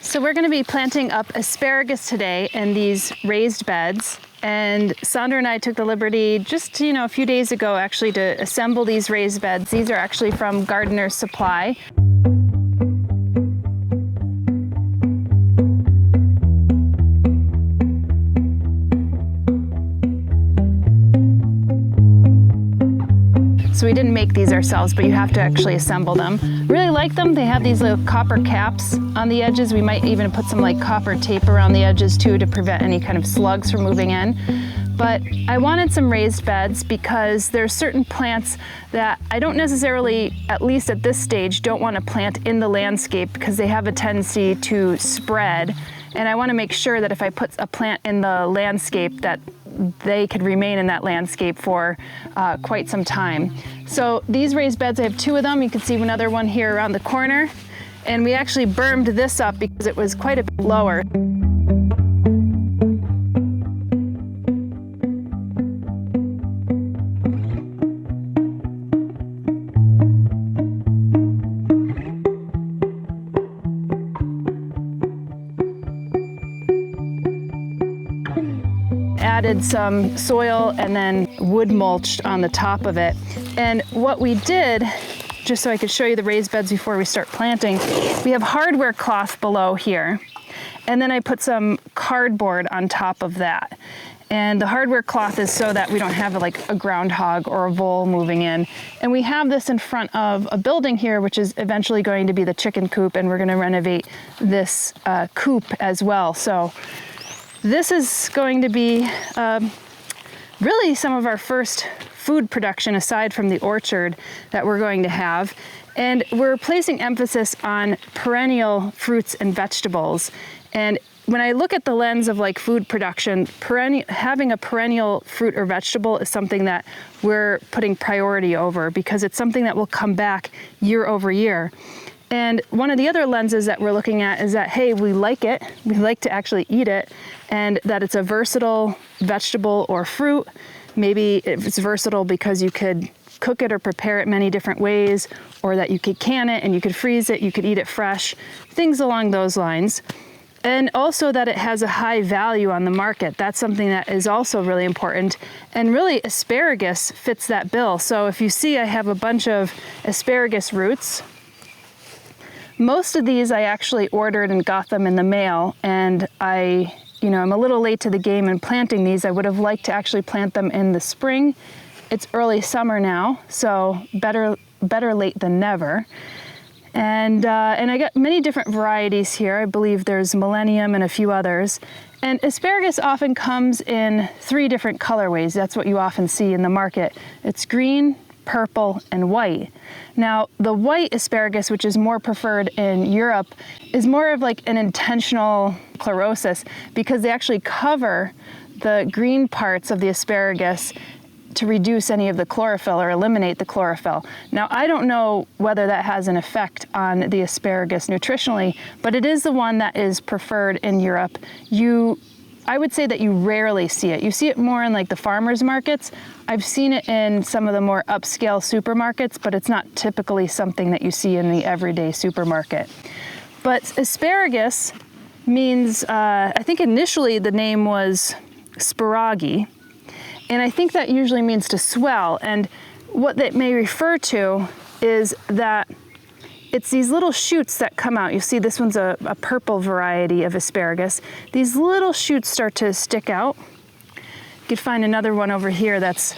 So we're going to be planting up asparagus today in these raised beds. And Sandra and I took the liberty just, a few days ago actually to assemble these raised beds. These are actually from Gardener's Supply. So we didn't make these ourselves, but you have to actually assemble them. Really like them. They have these little copper caps on the edges. We might even put some like copper tape around the edges too to prevent any kind of slugs from moving in. But I wanted some raised beds because there's certain plants that I don't necessarily, at least at this stage, don't want to plant in the landscape because they have a tendency to spread. And I want to make sure that if I put a plant in the landscape that they could remain in that landscape for quite some time. So these raised beds, I have two of them. You can see another one here around the corner. And we actually bermed this up because it was quite a bit lower. Added some soil and then wood mulched on the top of it. And what we did, just so I could show you the raised beds before we start planting, we have hardware cloth below here. And then I put some cardboard on top of that. And the hardware cloth is so that we don't have like a groundhog or a vole moving in. And we have this in front of a building here, which is eventually going to be the chicken coop, and we're going to renovate this coop as well. So this is going to be really some of our first food production aside from the orchard that we're going to have. And we're placing emphasis on perennial fruits and vegetables. And when I look at the lens of like food production, having a perennial fruit or vegetable is something that we're putting priority over because it's something that will come back year over year. And one of the other lenses that we're looking at is that, hey, we like it, we like to actually eat it, and that it's a versatile vegetable or fruit. Maybe it's versatile because you could cook it or prepare it many different ways, or that you could can it and you could freeze it, you could eat it fresh, things along those lines. And also that it has a high value on the market. That's something that is also really important. And really asparagus fits that bill. So if you see, I have a bunch of asparagus roots. Most of these I actually ordered and got them in the mail, and I'm a little late to the game in planting these. I would have liked to actually plant them in the spring. It's early summer now, so better late than never. And I got many different varieties here. I believe there's Millennium and a few others. And asparagus often comes in 3 different colorways. That's what you often see in the market. It's green, purple, and white. Now, the white asparagus, which is more preferred in Europe, is more of like an intentional chlorosis because they actually cover the green parts of the asparagus to reduce any of the chlorophyll or eliminate the chlorophyll. Now, I don't know whether that has an effect on the asparagus nutritionally, but it is the one that is preferred in Europe. I would say that you rarely see it. You see it more in like the farmers markets. I've seen it in some of the more upscale supermarkets, but it's not typically something that you see in the everyday supermarket. But asparagus means, I think initially the name was sparagi, and I think that usually means to swell. And what that may refer to is that it's these little shoots that come out. You see this one's a purple variety of asparagus. These little shoots start to stick out. You could find another one over here that's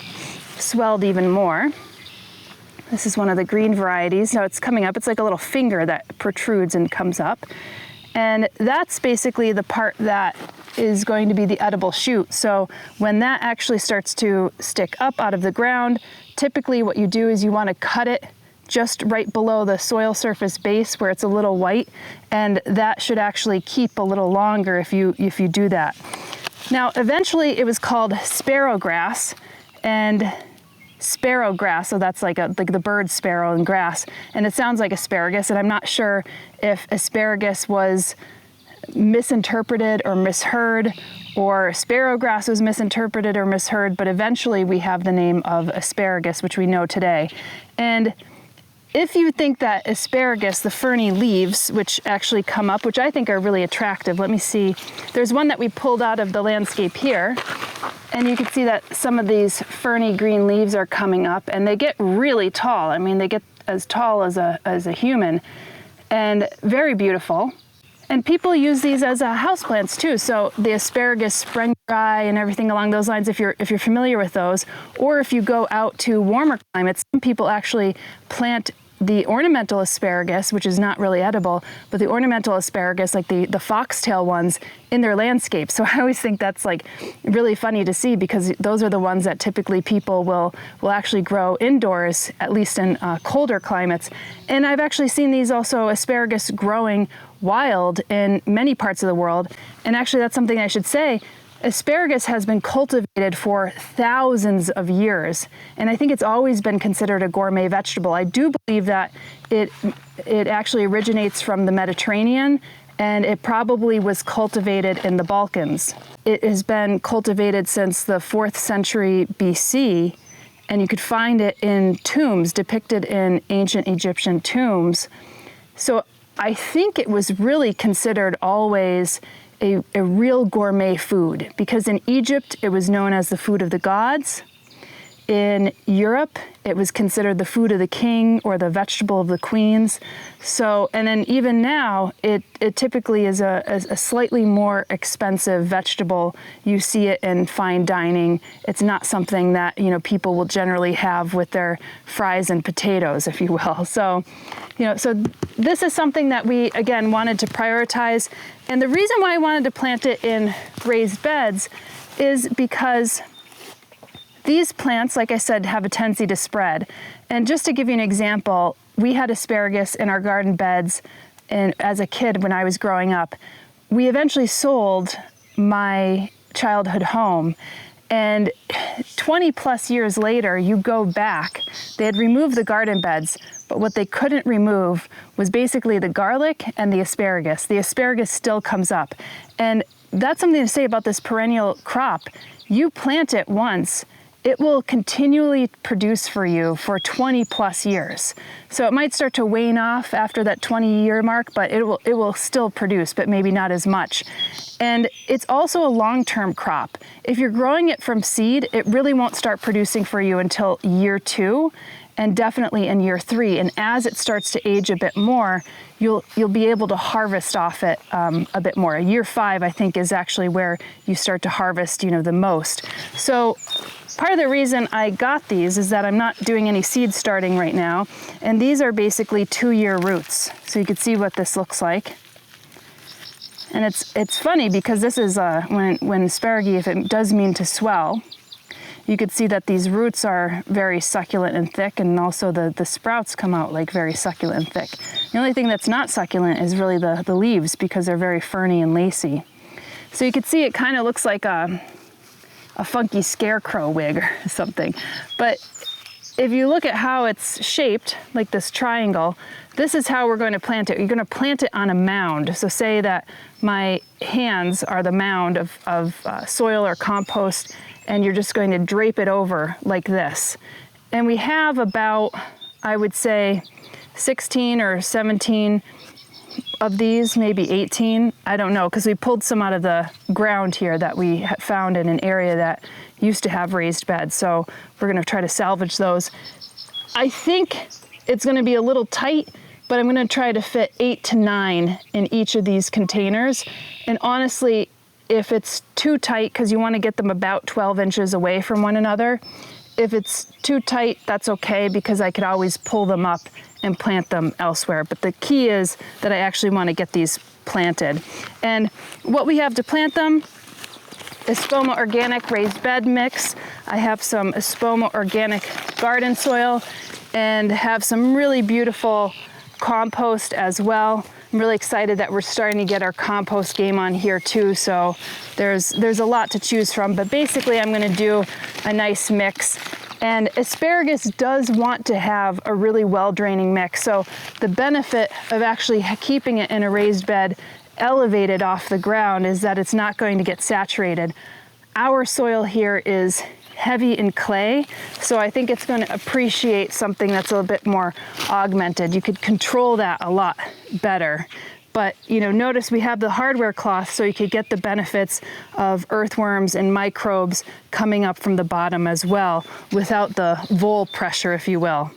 swelled even more. This is one of the green varieties. Now it's coming up. It's like a little finger that protrudes and comes up. And that's basically the part that is going to be the edible shoot. So when that actually starts to stick up out of the ground, typically what you do is you want to cut it just right below the soil surface base where it's a little white, and that should actually keep a little longer if you do that. Now, eventually it was called sparrowgrass, and sparrowgrass, so that's like the bird sparrow and grass, and it sounds like asparagus, and I'm not sure if asparagus was misinterpreted or misheard, or sparrowgrass was misinterpreted or misheard, but eventually we have the name of asparagus, which we know today. And if you think that asparagus, the ferny leaves, which actually come up, which I think are really attractive. Let me see. There's one that we pulled out of the landscape here. And you can see that some of these ferny green leaves are coming up, and they get really tall. I mean, they get as tall as a human, and very beautiful. And people use these as houseplants too. So the asparagus sprengii and everything along those lines, if you're familiar with those, or if you go out to warmer climates, some people actually plant the ornamental asparagus, which is not really edible, but the ornamental asparagus, like the foxtail ones, in their landscape. So I always think that's like really funny to see, because those are the ones that typically people will actually grow indoors, at least in colder climates. And I've actually seen these also asparagus growing wild in many parts of the world. And actually that's something I should say. Asparagus has been cultivated for thousands of years, and I think it's always been considered a gourmet vegetable. I do believe that it actually originates from the Mediterranean, and it probably was cultivated in the Balkans. It has been cultivated since the 4th century BC, and you could find it in tombs, depicted in ancient Egyptian tombs. So I think it was really considered always a real gourmet food, because in Egypt it was known as the food of the gods. In Europe it was considered the food of the king or the vegetable of the queens. So, and then even now it typically is a slightly more expensive vegetable. You see it in fine dining. It's not something that, you know, people will generally have with their fries and potatoes, if you will. So, you know, so this is something that we, again, wanted to prioritize. And the reason why I wanted to plant it in raised beds is because these plants, like I said, have a tendency to spread. And just to give you an example, we had asparagus in our garden beds, and as a kid when I was growing up. We eventually sold my childhood home, and 20 plus years later, you go back, they had removed the garden beds, but what they couldn't remove was basically the garlic and the asparagus. The asparagus still comes up. And that's something to say about this perennial crop. You plant it once, it will continually produce for you for 20 plus years. So it might start to wane off after that 20-year mark, but it will still produce, but maybe not as much. And it's also a long-term crop. If you're growing it from seed, it really won't start producing for you until year 2, and definitely in year 3. And as it starts to age a bit more, you'll be able to harvest off it a bit more. Year 5, I think, is actually where you start to harvest, you know, the most. So part of the reason I got these is that I'm not doing any seed starting right now, and these are basically 2-year roots. So you can see what this looks like. And it's funny because this is when asparagi, if it does mean to swell, you could see that these roots are very succulent and thick, and also the sprouts come out like very succulent and thick. The only thing that's not succulent is really the leaves, because they're very ferny and lacy. So you can see it kind of looks like a funky scarecrow wig or something. But if you look at how it's shaped, like this triangle, this is how we're going to plant it. You're going to plant it on a mound. So say that my hands are the mound of soil or compost, and you're just going to drape it over like this. And we have about, I would say, 16 or 17 of these, maybe 18, I don't know, because we pulled some out of the ground here that we found in an area that used to have raised beds. So we're going to try to salvage those. I think it's going to be a little tight, but I'm going to try to fit 8 to 9 in each of these containers. And honestly, if it's too tight, because you want to get them about 12 inches away from one another, if it's too tight, that's okay, because I could always pull them up and plant them elsewhere. But the key is that I actually want to get these planted. And what we have to plant them, Espoma Organic Raised Bed Mix. I have some Espoma Organic Garden Soil, and have some really beautiful compost as well. I'm really excited that we're starting to get our compost game on here too, so there's a lot to choose from. But basically I'm going to do a nice mix. And asparagus does want to have a really well-draining mix, so the benefit of actually keeping it in a raised bed elevated off the ground is that it's not going to get saturated. Our soil here is heavy in clay, so I think it's going to appreciate something that's a little bit more augmented. You could control that a lot better. But notice we have the hardware cloth, so you could get the benefits of earthworms and microbes coming up from the bottom as well, without the vole pressure, if you will.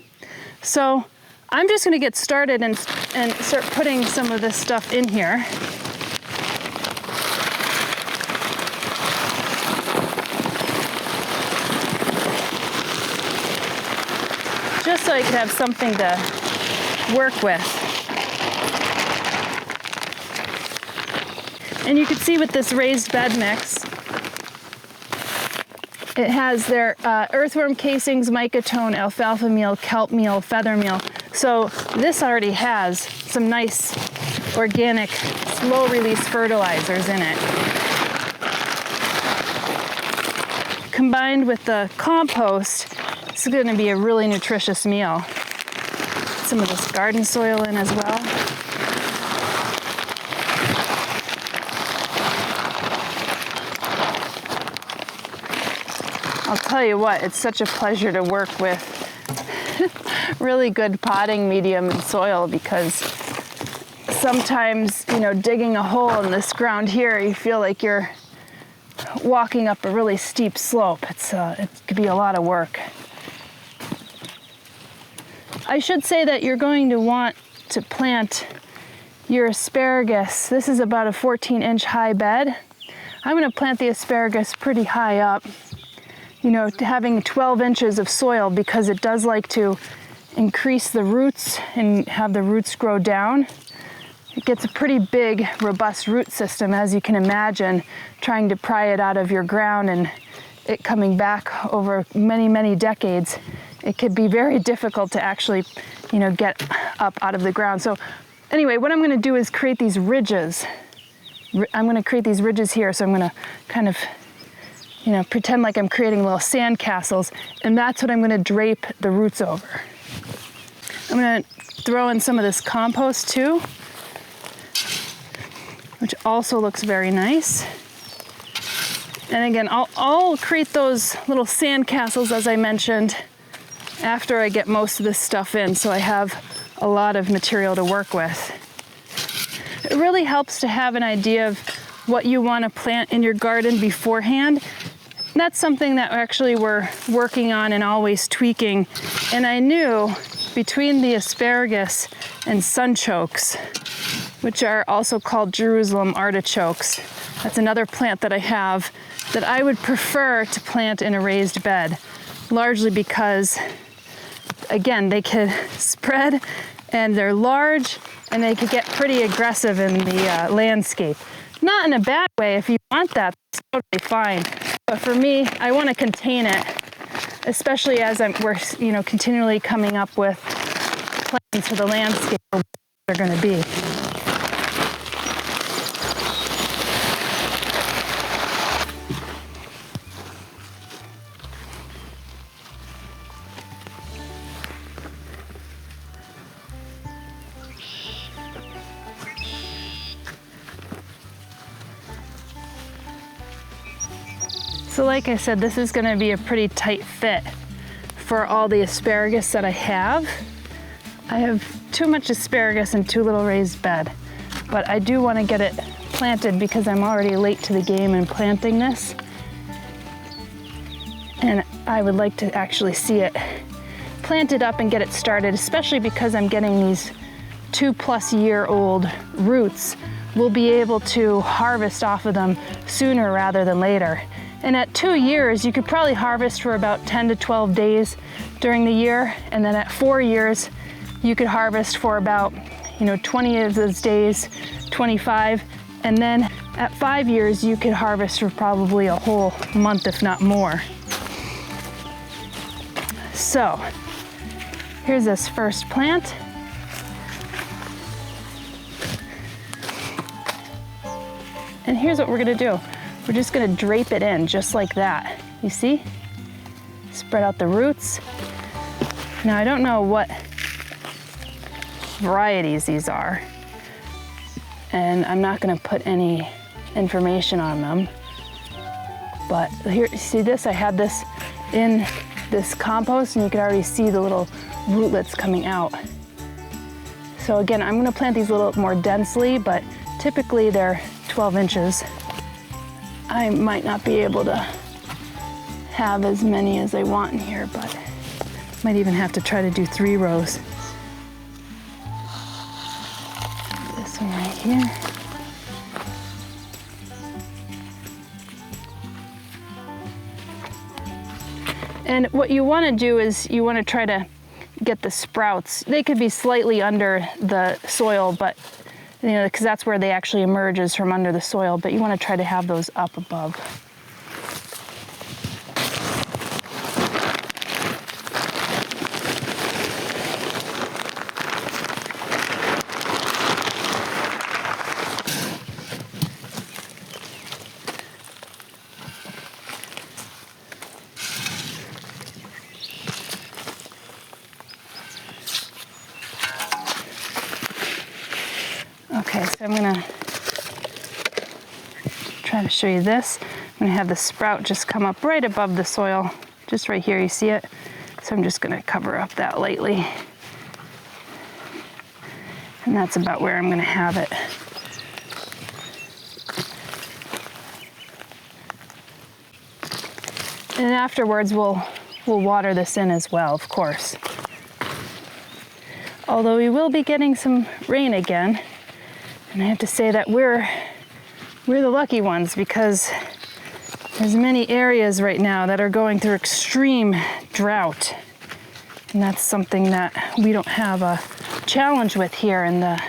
So I'm just going to get started and start putting some of this stuff in here. Just so I could have something to work with. And you can see with this raised bed mix, it has their earthworm casings, micotone, alfalfa meal, kelp meal, feather meal. So this already has some nice organic, slow release fertilizers in it. Combined with the compost, this is going to be a really nutritious meal. Some of this garden soil in as well. I'll tell you what, it's such a pleasure to work with really good potting medium and soil, because sometimes, digging a hole in this ground here, you feel like you're walking up a really steep slope. It could be a lot of work. I should say that you're going to want to plant your asparagus. This is about a 14-inch high bed. I'm going to plant the asparagus pretty high up, having 12 inches of soil, because it does like to increase the roots and have the roots grow down. It gets a pretty big, robust root system, as you can imagine, trying to pry it out of your ground and it coming back over many, many decades. It could be very difficult to actually, get up out of the ground. So anyway, what I'm going to do is create these ridges. I'm going to create these ridges here, so I'm going to kind of pretend like I'm creating little sand castles, and that's what I'm going to drape the roots over. I'm going to throw in some of this compost too, which also looks very nice. And again, I'll create those little sand castles, as I mentioned, after I get most of this stuff in, so I have a lot of material to work with. It really helps to have an idea of what you want to plant in your garden beforehand. That's something that actually we're working on and always tweaking. And I knew between the asparagus and sunchokes, which are also called Jerusalem artichokes, that's another plant that I have, that I would prefer to plant in a raised bed, largely because, again, they could spread and they're large and they could get pretty aggressive in the landscape. Not in a bad way. If you want that, that's totally fine. But for me, I want to contain it, especially as we're continually coming up with plans for the landscape where they're going to be. So like I said, this is going to be a pretty tight fit for all the asparagus that I have. I have too much asparagus and too little raised bed, but I do want to get it planted because I'm already late to the game in planting this. And I would like to actually see it planted up and get it started, especially because I'm getting these 2-plus-year-old roots. We'll be able to harvest off of them sooner rather than later. And at 2 years, you could probably harvest for about 10 to 12 days during the year. And then at 4 years, you could harvest for about, 20 of those days, 25. And then at 5 years, you could harvest for probably a whole month, if not more. So here's this first plant. And here's what we're gonna do. We're just gonna drape it in just like that. You see? Spread out the roots. Now I don't know what varieties these are, and I'm not gonna put any information on them. But here, see this? I had this in this compost, and you can already see the little rootlets coming out. So again, I'm gonna plant these a little more densely, but typically they're 12 inches. I might not be able to have as many as I want in here, but might even have to try to do 3 rows. This one right here. And what you want to do is you want to try to get the sprouts. They could be slightly under the soil, but you know, because that's where they actually emerge, is from under the soil, but you want to try to have those up above. Okay, so I'm gonna try to show you this. I'm gonna have the sprout just come up right above the soil, just right here, you see it? So I'm just gonna cover up that lightly. And that's about where I'm gonna have it. And afterwards, we'll water this in as well, of course. Although we will be getting some rain again. And I have to say that we're the lucky ones, because there's many areas right now that are going through extreme drought. And that's something that we don't have a challenge with here in the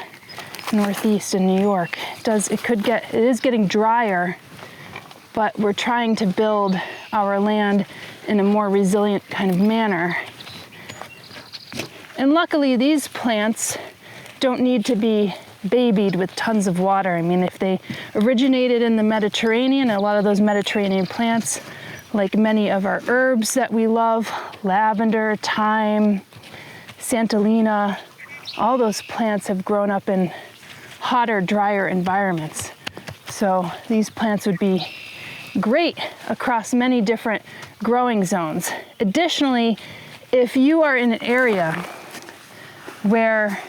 Northeast in New York. It is getting drier, but we're trying to build our land in a more resilient kind of manner. And luckily, these plants don't need to be babied with tons of water. I mean, if they originated in the Mediterranean, a lot of those Mediterranean plants, like many of our herbs that we love, lavender, thyme, Santolina, all those plants have grown up in hotter, drier environments. So these plants would be great across many different growing zones. Additionally, if you are in an area where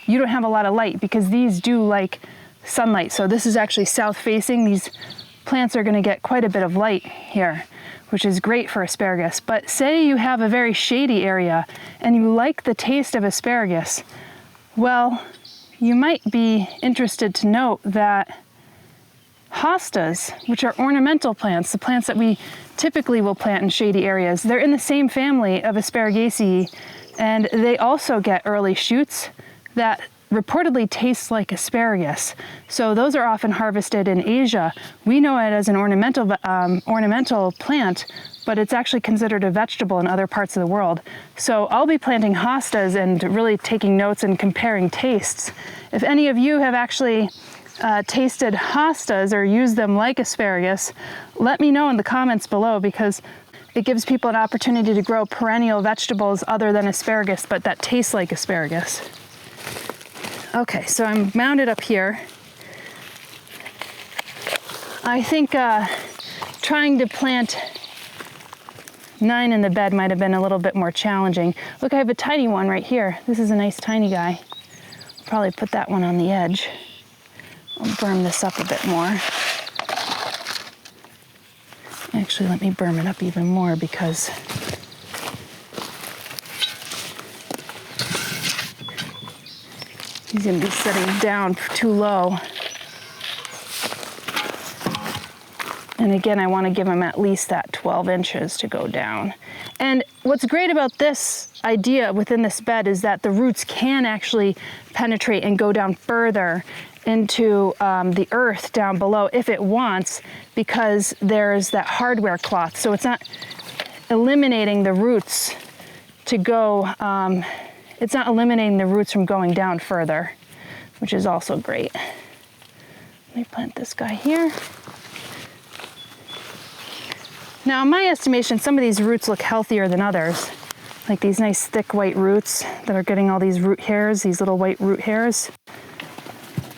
you don't have a lot of light, because these do like sunlight. So this is actually south facing. These plants are gonna get quite a bit of light here, which is great for asparagus. But say you have a very shady area and you like the taste of asparagus, well, you might be interested to note that hostas, which are ornamental plants, the plants that we typically will plant in shady areas, they're in the same family of Asparagaceae, and they also get early shoots that reportedly taste like asparagus. So those are often harvested in Asia. We know it as an ornamental plant, but it's actually considered a vegetable in other parts of the world. So I'll be planting hostas and really taking notes and comparing tastes. If any of you have actually tasted hostas or used them like asparagus, let me know in the comments below, because it gives people an opportunity to grow perennial vegetables other than asparagus, but that taste like asparagus. Okay, so I'm mounted up here. I think trying to plant 9 in the bed might have been a little bit more challenging. Look, I have a tiny one right here. This is a nice tiny guy. I'll probably put that one on the edge. I'll berm this up a bit more. Actually, let me berm it up even more, because he's gonna be sitting down too low. And again, I wanna give him at least that 12 inches to go down. And what's great about this idea within this bed is that the roots can actually penetrate and go down further into the earth down below if it wants, because there's that hardware cloth. So it's not eliminating the roots to go, it's not eliminating the roots from going down further, which is also great. Let me plant this guy here. Now, in my estimation, some of these roots look healthier than others, like these nice thick white roots that are getting all these root hairs, these little white root hairs.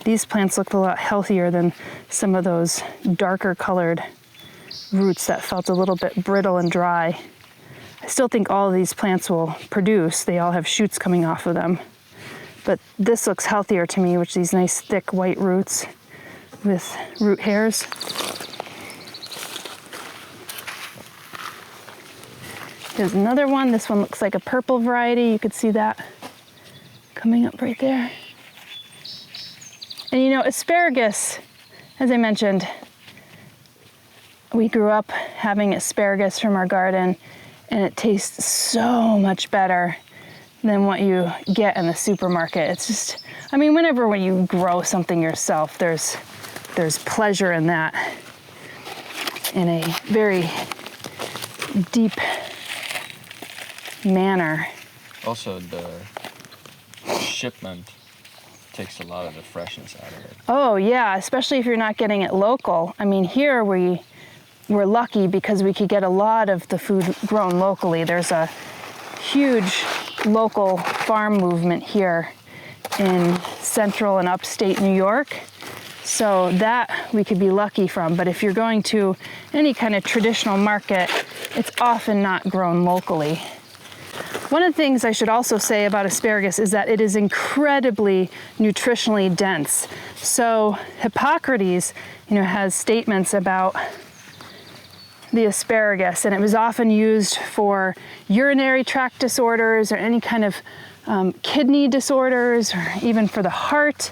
These plants look a lot healthier than some of those darker colored roots that felt a little bit brittle and dry. I still think all of these plants will produce. They all have shoots coming off of them. But this looks healthier to me, which these nice thick white roots with root hairs. Here's another one. This one looks like a purple variety. You could see that coming up right there. And you know, asparagus, as I mentioned, we grew up having asparagus from our garden, and it tastes so much better than what you get in the supermarket. It's just, I mean, when you grow something yourself, there's pleasure in that in a very deep manner. Also, the shipment takes a lot of the freshness out of it. Oh yeah, especially if you're not getting it local. I mean, here we're lucky because we could get a lot of the food grown locally. There's a huge local farm movement here in central and upstate New York. So that we could be lucky from. But if you're going to any kind of traditional market, it's often not grown locally. One of the things I should also say about asparagus is that it is incredibly nutritionally dense. So Hippocrates, has statements about the asparagus, and it was often used for urinary tract disorders or any kind of kidney disorders, or even for the heart.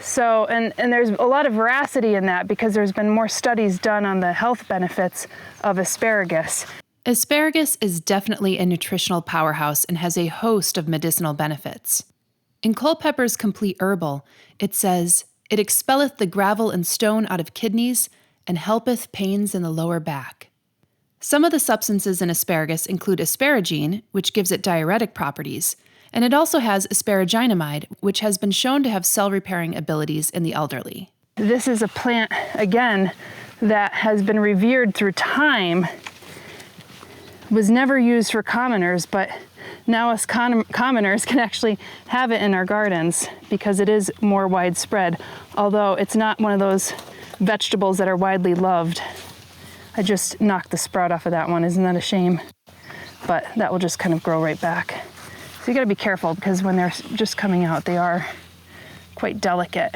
So, and there's a lot of veracity in that because there's been more studies done on the health benefits of asparagus. Asparagus is definitely a nutritional powerhouse and has a host of medicinal benefits. In Culpepper's Complete Herbal, it says, "It expelleth the gravel and stone out of kidneys, and helpeth pains in the lower back." Some of the substances in asparagus include asparagine, which gives it diuretic properties, and it also has asparaginamide, which has been shown to have cell-repairing abilities in the elderly. This is a plant, again, that has been revered through time. Was never used for commoners, but now us commoners can actually have it in our gardens because it is more widespread, although it's not one of those vegetables that are widely loved. I just knocked the sprout off of that one. Isn't that a shame? But that will just kind of grow right back. So you gotta be careful because when they're just coming out, they are quite delicate,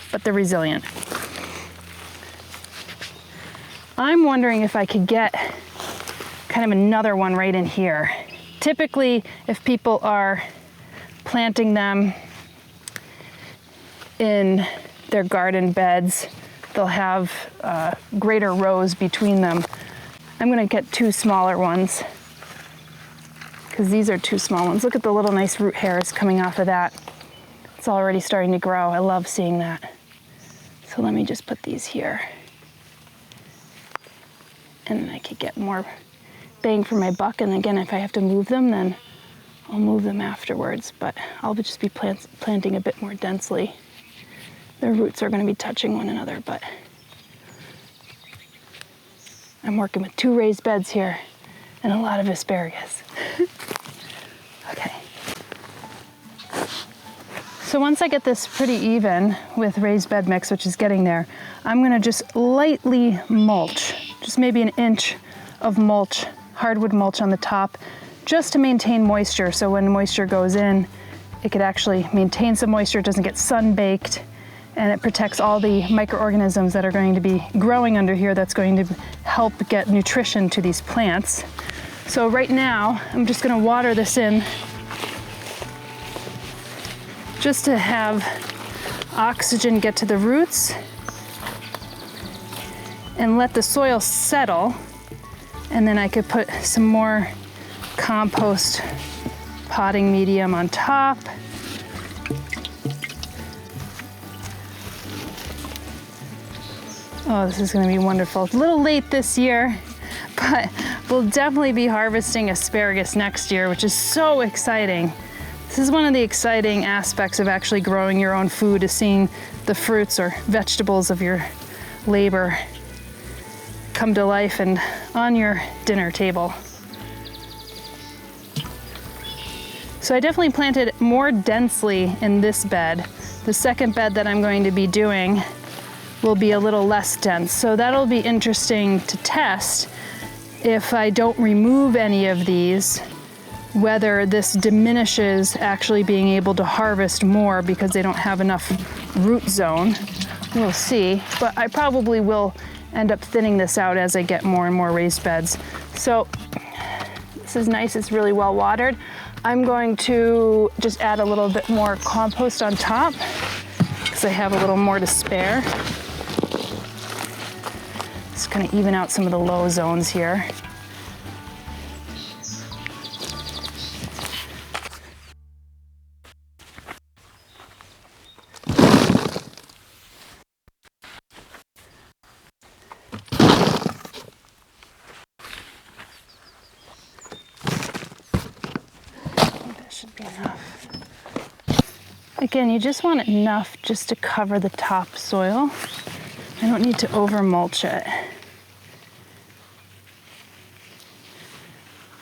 but they're resilient. I'm wondering if I could get kind of another one right in here. Typically, if people are planting them in their garden beds, they'll have greater rows between them. I'm gonna get two smaller ones because these are two small ones. Look at the little nice root hairs coming off of that. It's already starting to grow. I love seeing that. So let me just put these here. And I could get more bang for my buck. And again, if I have to move them, then I'll move them afterwards. But I'll just be planting a bit more densely. Their roots are going to be touching one another, but I'm working with 2 raised beds here and a lot of asparagus. Okay. So once I get this pretty even with raised bed mix, which is getting there, I'm going to just lightly mulch, just maybe an inch of mulch, hardwood mulch on the top, just to maintain moisture. So when moisture goes in, it could actually maintain some moisture. It doesn't get sun-baked, and it protects all the microorganisms that are going to be growing under here that's going to help get nutrition to these plants. So right now, I'm just going to water this in just to have oxygen get to the roots and let the soil settle. And then I could put some more compost potting medium on top. Oh, this is going to be wonderful. It's a little late this year, but we'll definitely be harvesting asparagus next year, which is so exciting. This is one of the exciting aspects of actually growing your own food, is seeing the fruits or vegetables of your labor come to life and on your dinner table. So I definitely planted more densely in this bed. The second bed that I'm going to be doing will be a little less dense. So that'll be interesting to test if I don't remove any of these, whether this diminishes actually being able to harvest more because they don't have enough root zone. We'll see, but I probably will end up thinning this out as I get more and more raised beds. So this is nice, it's really well watered. I'm going to just add a little bit more compost on top because I have a little more to spare. Just kind of even out some of the low zones here. Should be enough. Again, you just want enough just to cover the top soil. I don't need to over mulch it.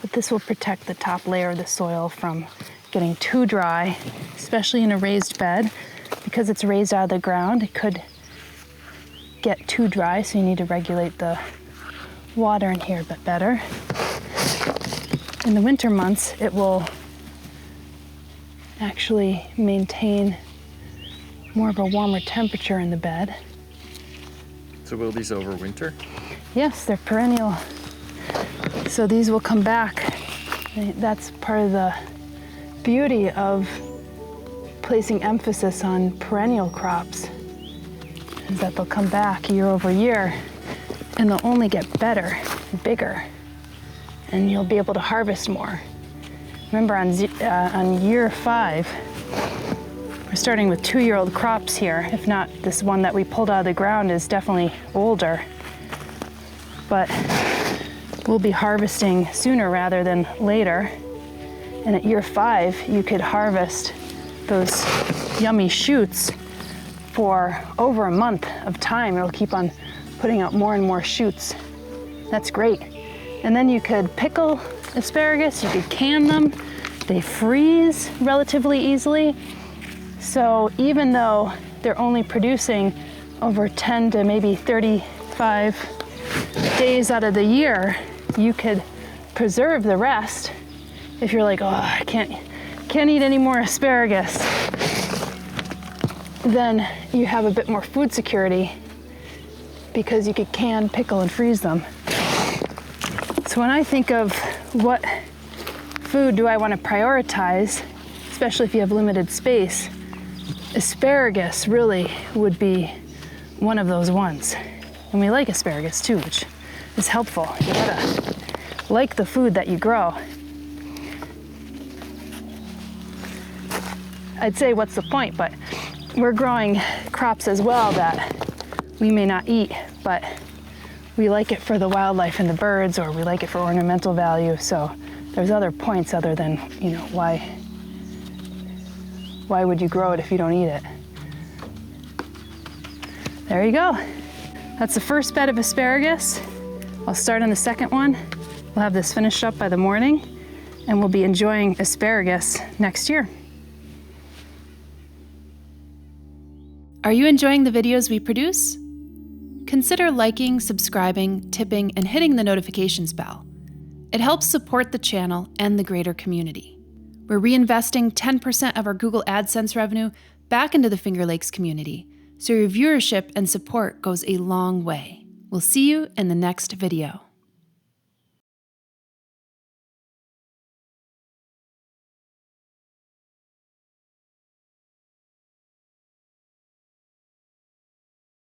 But this will protect the top layer of the soil from getting too dry, especially in a raised bed. Because it's raised out of the ground, it could get too dry, so you need to regulate the water in here a bit better. In the winter months, it will actually maintain more of a warmer temperature in the bed. So will these overwinter? Yes, they're perennial. So these will come back. That's part of the beauty of placing emphasis on perennial crops, is that they'll come back year over year and they'll only get better, bigger, and you'll be able to harvest more. Remember, on year 5, we're starting with 2-year-old crops here. If not, this one that we pulled out of the ground is definitely older. But we'll be harvesting sooner rather than later. And at year 5, you could harvest those yummy shoots for over a month of time. It'll keep on putting out more and more shoots. That's great. And then you could pickle asparagus, you could can them. They freeze relatively easily. So even though they're only producing over 10 to maybe 35 days out of the year, you could preserve the rest. If you're like, oh, I can't eat any more asparagus, then you have a bit more food security because you could can, pickle, and freeze them. So when I think of what food do I want to prioritize, especially if you have limited space, asparagus really would be one of those ones. And we like asparagus too, which is helpful. You gotta like the food that you grow. I'd say what's the point, but we're growing crops as well that we may not eat, but we like it for the wildlife and the birds, or we like it for ornamental value. So there's other points other than, you know, why would you grow it if you don't eat it? There you go. That's the first bed of asparagus. I'll start on the second one. We'll have this finished up by the morning, and we'll be enjoying asparagus next year. Are you enjoying the videos we produce? Consider liking, subscribing, tipping, and hitting the notifications bell. It helps support the channel and the greater community. We're reinvesting 10% of our Google AdSense revenue back into the Finger Lakes community, so your viewership and support goes a long way. We'll see you in the next video.